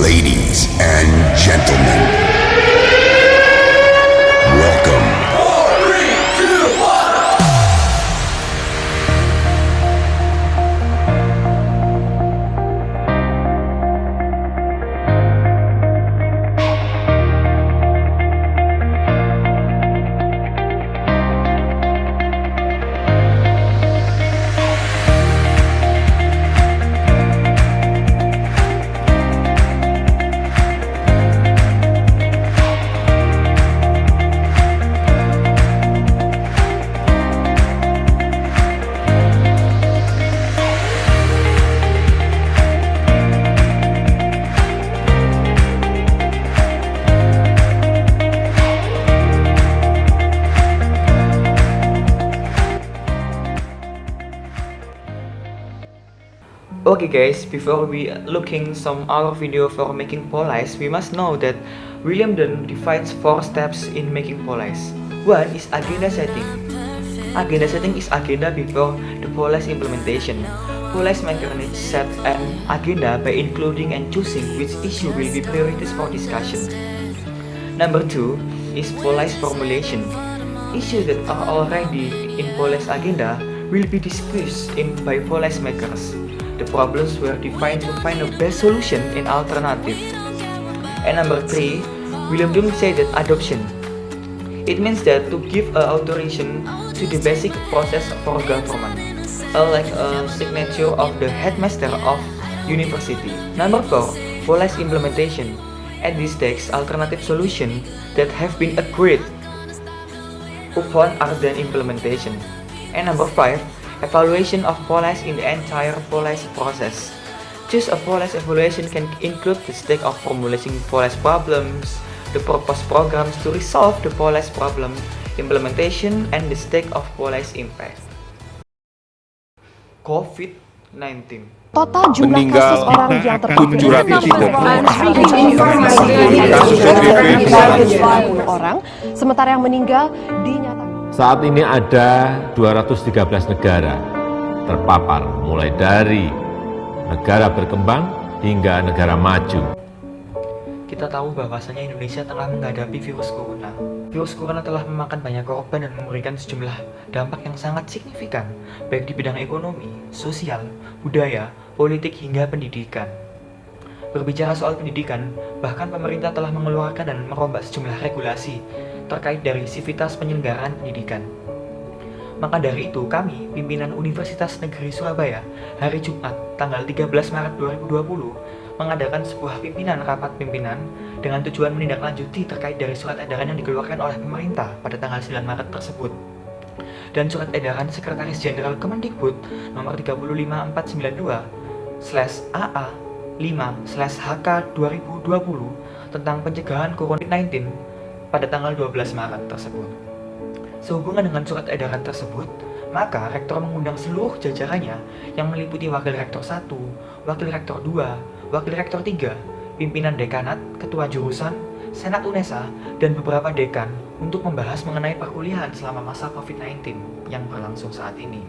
Ladies and gentlemen, welcome. Okay guys, before we looking some other video for making police, we must know that William Dunn divides 4 steps in making police. One is agenda setting. Agenda setting is agenda before the police implementation. Police maker needs set an agenda by including and choosing which issue will be priorities for discussion. Number 2 is police formulation. Issues that are already in police agenda will be discussed by police makers. The problems were defined to find the best solution and alternative. And number 3, William Dunn said that adoption. It means that to give authorization to the basic process for government, like a signature of the headmaster of university. Number 4, police implementation. At this stage, alternative solutions that have been agreed upon are then implementation. And number 5, evaluation of police in the entire police process. Choose a police evaluation can include the stage of formulating police problems, the proposed programs to resolve the police problem, implementation, and the stage of police impact. COVID-19. Total jumlah kasus orang yang terpapar 750 orang, sementara yang meninggal dinyatakan. Saat ini ada 213 negara terpapar, mulai dari negara berkembang hingga negara maju. Kita tahu bahwasanya Indonesia telah menghadapi virus corona. Virus corona telah memakan banyak korban dan memberikan sejumlah dampak yang sangat signifikan, baik di bidang ekonomi, sosial, budaya, politik, hingga pendidikan. Berbicara soal pendidikan, bahkan pemerintah telah mengeluarkan dan merombak sejumlah regulasi terkait dari sivitas penyelenggaraan pendidikan. Maka dari itu, kami, pimpinan Universitas Negeri Surabaya, hari Jumat, tanggal 13 Maret 2020, mengadakan sebuah rapat pimpinan dengan tujuan menindaklanjuti terkait dari surat edaran yang dikeluarkan oleh pemerintah pada tanggal 9 Maret tersebut. Dan surat edaran Sekretaris Jenderal Kemendikbud nomor 35492/AA 5/HK 2020 tentang pencegahan COVID-19 pada tanggal 12 Maret tersebut. Sehubungan dengan surat edaran tersebut, maka Rektor mengundang seluruh jajarannya yang meliputi Wakil Rektor 1, Wakil Rektor 2, Wakil Rektor 3, pimpinan dekanat, ketua jurusan, Senat UNESA, dan beberapa dekan untuk membahas mengenai perkuliahan selama masa COVID-19 yang berlangsung saat ini.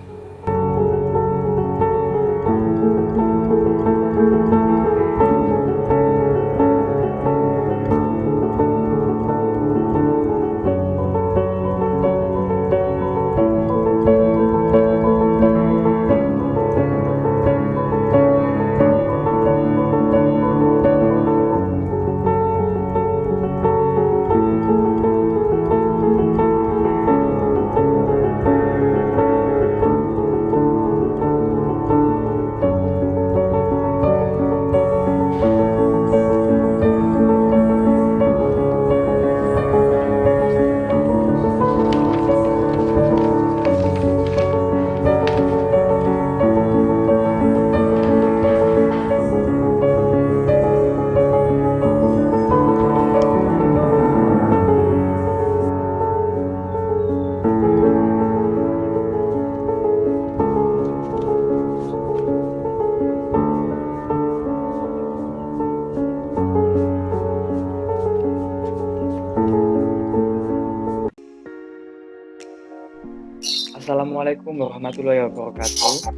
Assalamualaikum warahmatullahi wabarakatuh.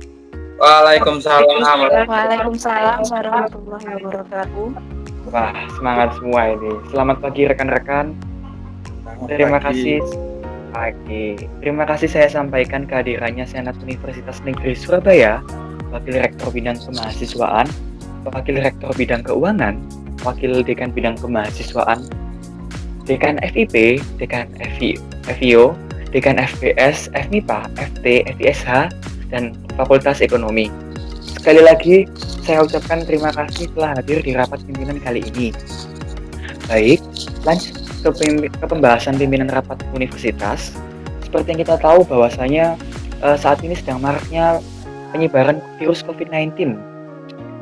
Waalaikumsalam. Waalaikumsalam warahmatullahi wabarakatuh. Wah, semangat semua ini. Selamat pagi rekan-rekan. Terima kasih pagi. Terima kasih saya sampaikan kehadirannya Senat Universitas Negeri Surabaya, Wakil Rektor Bidang Kemahasiswaan, Wakil Rektor Bidang Keuangan, Wakil Dekan Bidang Kemahasiswaan, Dekan FIP, Dekan FIO, Dekan FBS, FMIPA, FT, FISH, dan Fakultas Ekonomi. Sekali lagi, saya ucapkan terima kasih telah hadir di rapat pimpinan kali ini. Baik, lanjut ke pembahasan pimpinan rapat universitas. Seperti yang kita tahu bahwasanya saat ini sedang maraknya penyebaran virus COVID-19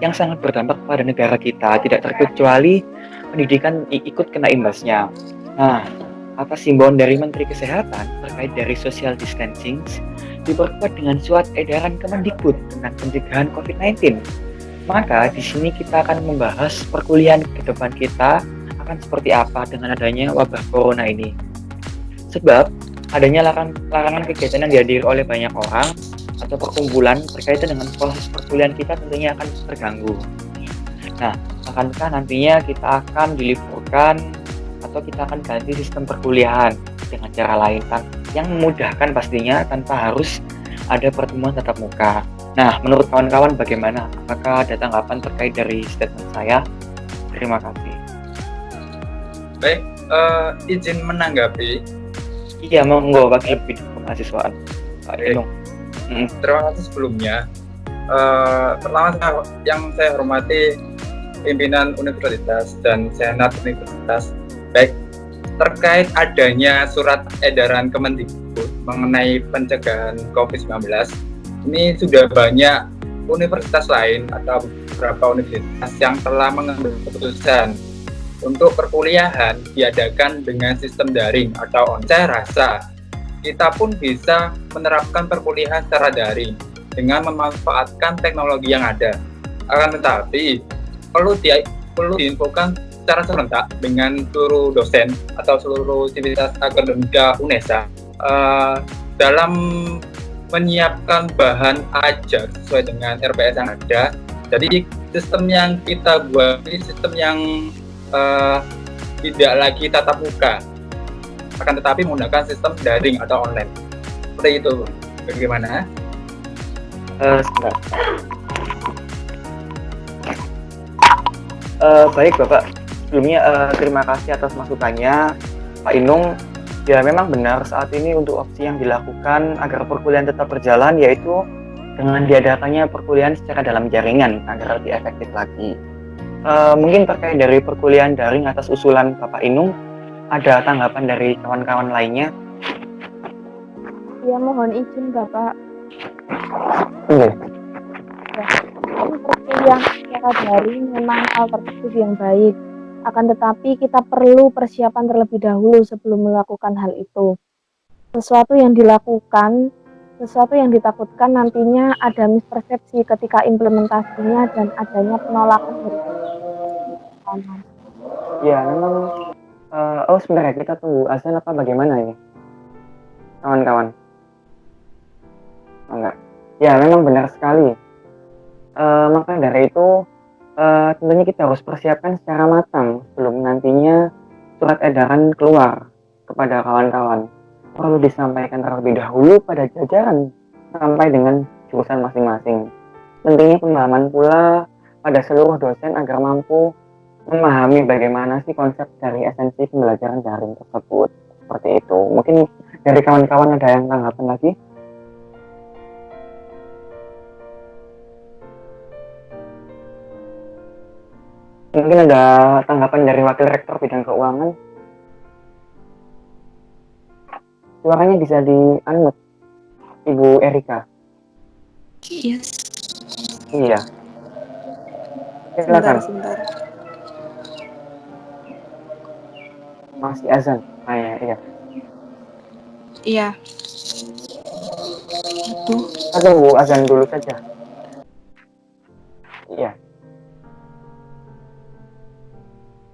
yang sangat berdampak pada negara kita, tidak terkecuali pendidikan ikut kena imbasnya. Nah, atas himbauan dari Menteri Kesehatan terkait dari social distancing diperkuat dengan surat edaran Kemendikbud tentang pencegahan COVID-19. Maka di sini kita akan membahas perkuliahan ke depan kita akan seperti apa dengan adanya wabah corona ini. Sebab adanya larangan kegiatan yang dihadiri oleh banyak orang atau perkumpulan berkaitan dengan proses perkuliahan kita tentunya akan terganggu. Nah, akankah nantinya kita akan diliburkan atau kita akan ganti sistem perkuliahan dengan cara lain yang memudahkan pastinya tanpa harus ada pertemuan tatap muka. Nah, menurut kawan-kawan bagaimana? Apakah ada tanggapan terkait dari statement saya? Terima kasih. Baik, izin menanggapi. Iya, monggo Wakil Bidang Kemahasiswaan, Pak Inung. Terima kasih sebelumnya. Pertama yang saya hormati pimpinan universitas dan senat universitas. Baik, terkait adanya surat edaran Kemendikbud mengenai pencegahan COVID-19, ini sudah banyak universitas lain atau beberapa universitas yang telah mengambil keputusan untuk perkuliahan diadakan dengan sistem daring atau online. Saya rasa kita pun bisa menerapkan perkuliahan secara daring dengan memanfaatkan teknologi yang ada. Akan tetapi perlu diinfokan secara serentak dengan seluruh dosen atau seluruh sivitas akademika UNESA dalam menyiapkan bahan ajar sesuai dengan RPS yang ada. Jadi sistem yang kita buat ini sistem yang tidak lagi tatap muka, akan tetapi menggunakan sistem daring atau online. Seperti itu. Bagaimana? Sebentar. Baik Bapak, sebelumnya terima kasih atas masukannya Pak Inung. Ya memang benar saat ini untuk opsi yang dilakukan agar perkuliahan tetap berjalan yaitu dengan diadakannya perkuliahan secara dalam jaringan agar lebih efektif lagi. Mungkin terkait dari perkuliahan daring atas usulan Bapak Inung, ada tanggapan dari kawan-kawan lainnya? Ya, mohon izin Bapak. Oke. Ini perkuliahan secara daring memang alternatif yang baik. Akan tetapi kita perlu persiapan terlebih dahulu sebelum melakukan hal itu. Sesuatu yang ditakutkan nantinya ada mispersepsi ketika implementasinya dan adanya penolakan dari pertama. Ya memang. Sebenarnya kita tunggu azan apa bagaimana ini, kawan-kawan? Enggak. Ya memang benar sekali. Maka dari itu tentunya kita harus persiapkan secara matang sebelum nantinya surat edaran keluar kepada kawan-kawan. Perlu disampaikan terlebih dahulu pada jajaran sampai dengan jurusan masing-masing. Tentunya pemahaman pula pada seluruh dosen agar mampu memahami bagaimana sih konsep dari esensi pembelajaran daring tersebut. Seperti itu. Mungkin dari kawan-kawan ada yang tanggapan lagi? Mungkin ada tanggapan dari Wakil Rektor Bidang Keuangan. Suaranya bisa di-unmute, Ibu Erika. Yes. Iya. Silakan. Sebentar. Masih azan. Iya. Iya. Aduh. Kita tunggu azan dulu saja. Iya.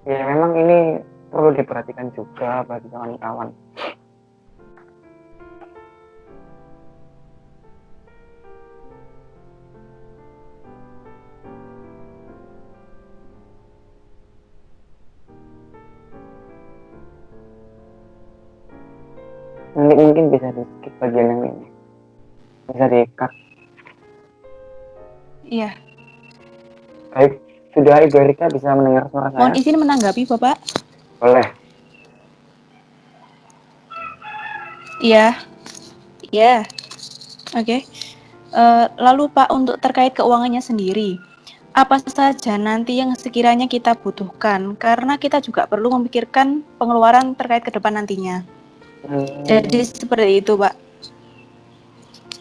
Ya memang ini perlu diperhatikan juga bagi kawan-kawan. Nanti mungkin bisa di skip bagian yang ini. Bisa di-cut. Iya. Baik, sudah Ibu Erika bisa mendengar suara saya? Mohon izin menanggapi, Bapak. Boleh. Iya. Iya. Oke. Lalu Pak, untuk terkait keuangannya sendiri, apa saja nanti yang sekiranya kita butuhkan? Karena kita juga perlu memikirkan pengeluaran terkait ke depan nantinya. Jadi seperti itu, Pak.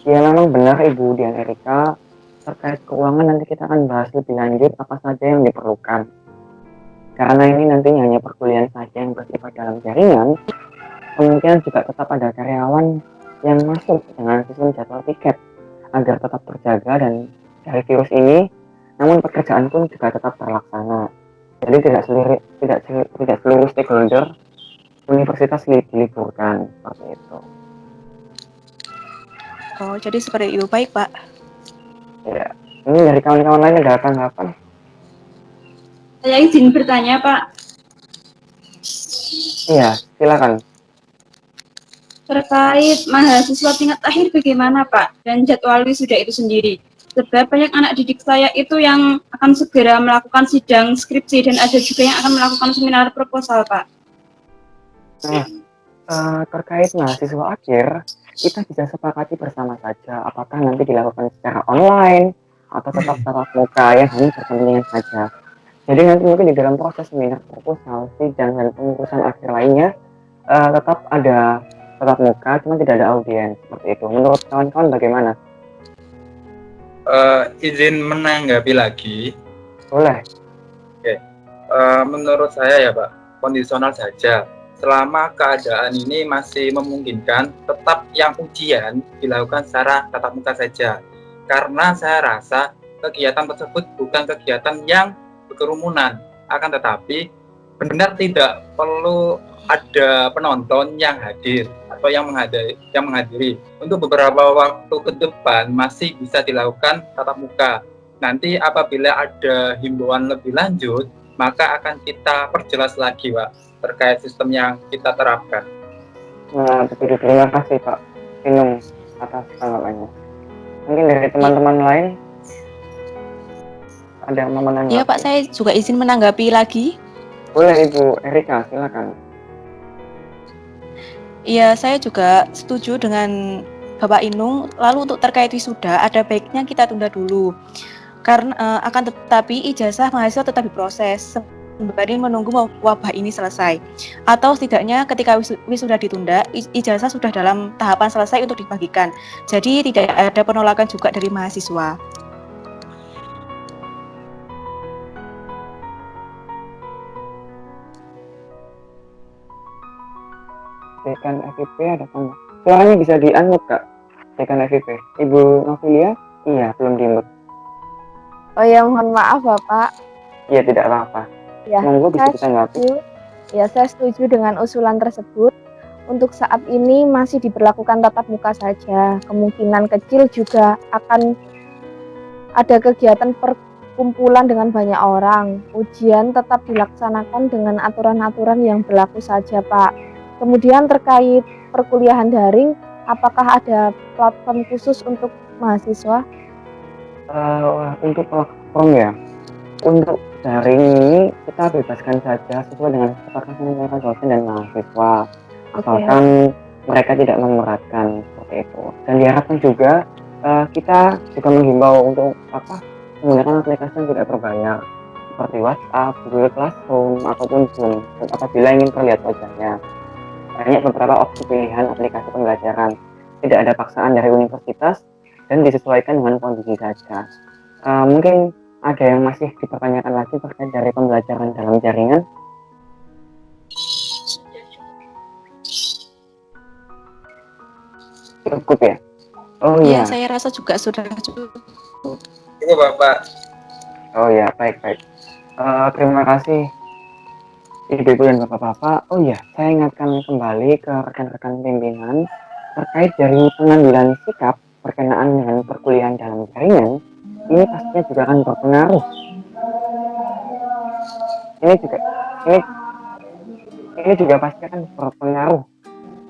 Ya memang benar Ibu Dian Erika, terkait keuangan nanti kita akan bahas lebih lanjut apa saja yang diperlukan. Karena ini nantinya hanya perkuliahan saja yang bersifat dalam jaringan, kemungkinan juga tetap ada karyawan yang masuk dengan sistem jadwal tiket agar tetap terjaga dan dari virus ini, namun pekerjaan pun juga tetap terlaksana. Jadi tidak seluruh stakeholder universitas diliburkan seperti itu. Oh, jadi seperti itu. Baik, Pak. Ya, ini dari kawan-kawan lain ada tanggapan? Saya izin bertanya, Pak. Iya, silakan. Terkait mahasiswa tingkat akhir bagaimana, Pak? Dan jadwal wisuda itu sendiri. Sebab banyak anak didik saya itu yang akan segera melakukan sidang skripsi dan ada juga yang akan melakukan seminar proposal, Pak. Nah, terkait mahasiswa akhir, kita bisa sepakati bersama saja apakah nanti dilakukan secara online atau tetap tatap muka yang hanya berkepentingan saja. Jadi nanti mungkin di dalam proses seminar proposal, sidang dan pengurusan akhir lainnya tetap ada tatap muka, cuma tidak ada audiens seperti itu. Menurut kawan-kawan bagaimana? Izin menanggapi lagi. Boleh. Oke. Menurut saya ya Pak, kondisional saja. Selama keadaan ini masih memungkinkan, tetap yang ujian dilakukan secara tatap muka saja. Karena saya rasa kegiatan tersebut bukan kegiatan yang berkerumunan, akan tetapi benar tidak perlu ada penonton yang hadir atau yang menghadiri. Untuk beberapa waktu ke depan masih bisa dilakukan tatap muka. Nanti apabila ada himbauan lebih lanjut, maka akan kita perjelas lagi Pak terkait sistem yang kita terapkan. Nah, betul, terima kasih Pak Inung atas tanggapannya. Mungkin dari teman-teman lain ada yang mau menanggapi? Iya Pak, saya juga izin menanggapi lagi. Boleh Ibu Erika, silakan. Iya, saya juga setuju dengan Bapak Inung. Lalu untuk terkait wisuda, ada baiknya kita tunda dulu. Karena akan tetapi ijazah mahasiswa tetap diproses sembari menunggu wabah ini selesai. Atau setidaknya ketika wisuda ditunda, ijazah sudah dalam tahapan selesai untuk dibagikan. Jadi tidak ada penolakan juga dari mahasiswa. Dekan FIP ada tangga. Suaranya bisa di-unmute Kak. Dekan FIP. Ibu Novilia? Iya, belum di-unmute. Oh ya, mohon maaf Bapak. Iya, tidak apa-apa. Ya, Monggo bisa ditanggapi. Ya, saya setuju dengan usulan tersebut. Untuk saat ini masih diberlakukan tatap muka saja. Kemungkinan kecil juga akan ada kegiatan perkumpulan dengan banyak orang. Ujian tetap dilaksanakan dengan aturan-aturan yang berlaku saja, Pak. Kemudian terkait perkuliahan daring, apakah ada platform khusus untuk mahasiswa? Untuk platform ya, untuk daring ini kita bebaskan saja sesuai dengan kesepakatan antara dosen dan mahasiswa, asalkan mereka tidak memberatkan seperti itu. Dan diharapkan juga kita juga menghimbau untuk menggunakan aplikasi yang tidak berbayar seperti WhatsApp, Google Classroom ataupun Zoom. Dan apabila ingin terlihat wajahnya, banyak beberapa opsi pilihan aplikasi pembelajaran. Tidak ada paksaan dari universitas dan disesuaikan dengan kondisi saja. Mungkin ada yang masih dipertanyakan lagi terkait dari pembelajaran dalam jaringan? Cukup ya? Oh iya. Saya rasa juga sudah cukup. Cukup Bapak. Oh ya, baik-baik. Terima kasih Ibu-ibu dan bapak-bapak. Oh iya, saya ingatkan kembali ke rekan-rekan pimpinan terkait dari pengambilan sikap berkenaan dengan perkuliahan dalam jaringan. Ini pastinya juga akan berpengaruh. Ini juga pasti akan berpengaruh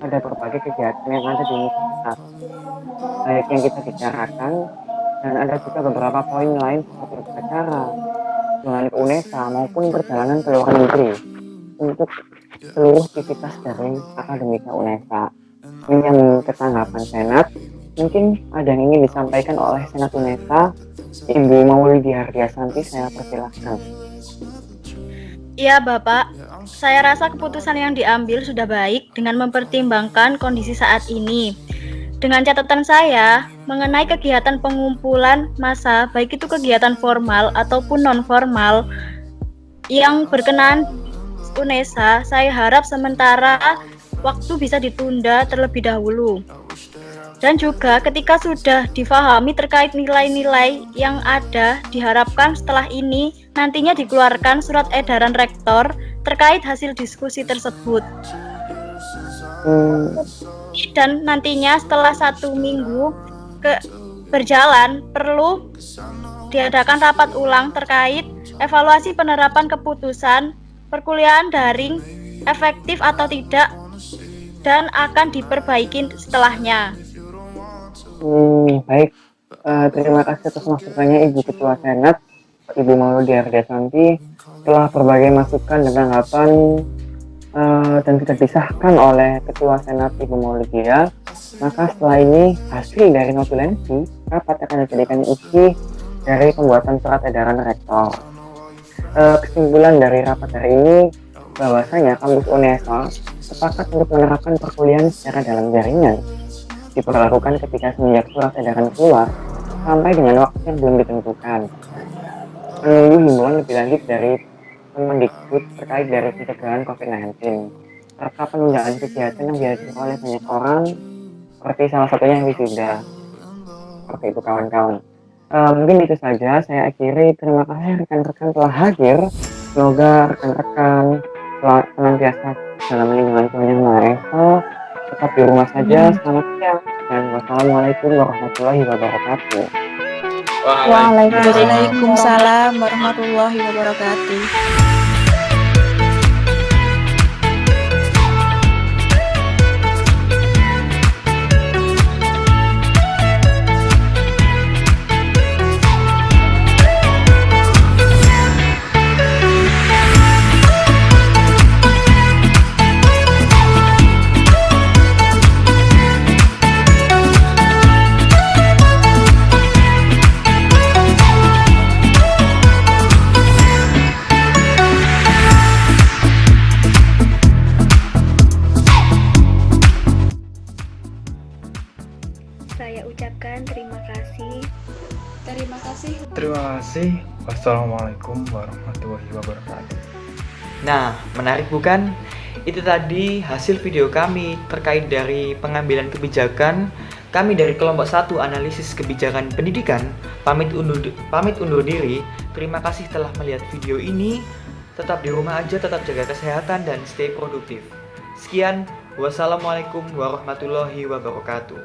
ada berbagai kegiatan yang ada di universitas, baik yang kita bicarakan, dan ada juga beberapa poin lain seperti upacara, dengan UNESA maupun perjalanan ke luar negeri untuk seluruh aktivitas dari akademika UNESA. Ini yang ketanggapan Senat. Mungkin ada yang ingin disampaikan oleh Senat UNESA. Ibu Maulidi Ardiasanti, saya persilahkan. Iya Bapak, saya rasa keputusan yang diambil sudah baik dengan mempertimbangkan kondisi saat ini. Dengan catatan saya, mengenai kegiatan pengumpulan massa, baik itu kegiatan formal ataupun non-formal, yang berkenaan UNESA, saya harap sementara waktu bisa ditunda terlebih dahulu. Dan juga ketika sudah difahami terkait nilai-nilai yang ada, diharapkan setelah ini nantinya dikeluarkan surat edaran rektor terkait hasil diskusi tersebut. Dan nantinya setelah 1 minggu berjalan, perlu diadakan rapat ulang terkait evaluasi penerapan keputusan perkuliahan daring efektif atau tidak dan akan diperbaiki setelahnya. Baik, terima kasih atas masukannya Ibu Ketua Senat, Ibu Maulidi Ardiasanti, telah berbagai masukan dan tanggapan dan sudah disahkan oleh Ketua Senat Ibu Maulidia. Maka setelah ini hasil dari notulensi rapat akan dijadikan isi dari pembuatan surat edaran rektor. Kesimpulan dari rapat hari ini bahwasanya kampus UNESA sepakat untuk menerapkan perkuliahan secara dalam jaringan diperlakukan ketika semenjak surat edaran keluar sampai dengan waktu yang belum ditentukan. Menunggu himbauan lebih lanjut dari Kemendikbud terkait dari pencegahan COVID-19 serta penundaan kegiatan yang dihadiri oleh banyak orang seperti salah satunya yang wisuda. Seperti itu kawan-kawan. Mungkin itu saja saya akhiri. Terima kasih rekan-rekan telah hadir. Semoga rekan-rekan senantiasa dalam lingkungan Tuhan Yang Maha Esa, tetap di rumah saja. Selamat siang dan wassalamualaikum warahmatullahi wabarakatuh. Waalaikumsalam warahmatullahi wabarakatuh. Saya ucapkan terima kasih. Terima kasih. Terima kasih. Wassalamualaikum warahmatullahi wabarakatuh. Nah, menarik bukan? Itu tadi hasil video kami terkait dari pengambilan kebijakan. Kami dari kelompok 1 analisis kebijakan pendidikan pamit undur diri. Terima kasih telah melihat video ini. Tetap di rumah aja, tetap jaga kesehatan dan stay produktif. Sekian, wassalamualaikum warahmatullahi wabarakatuh.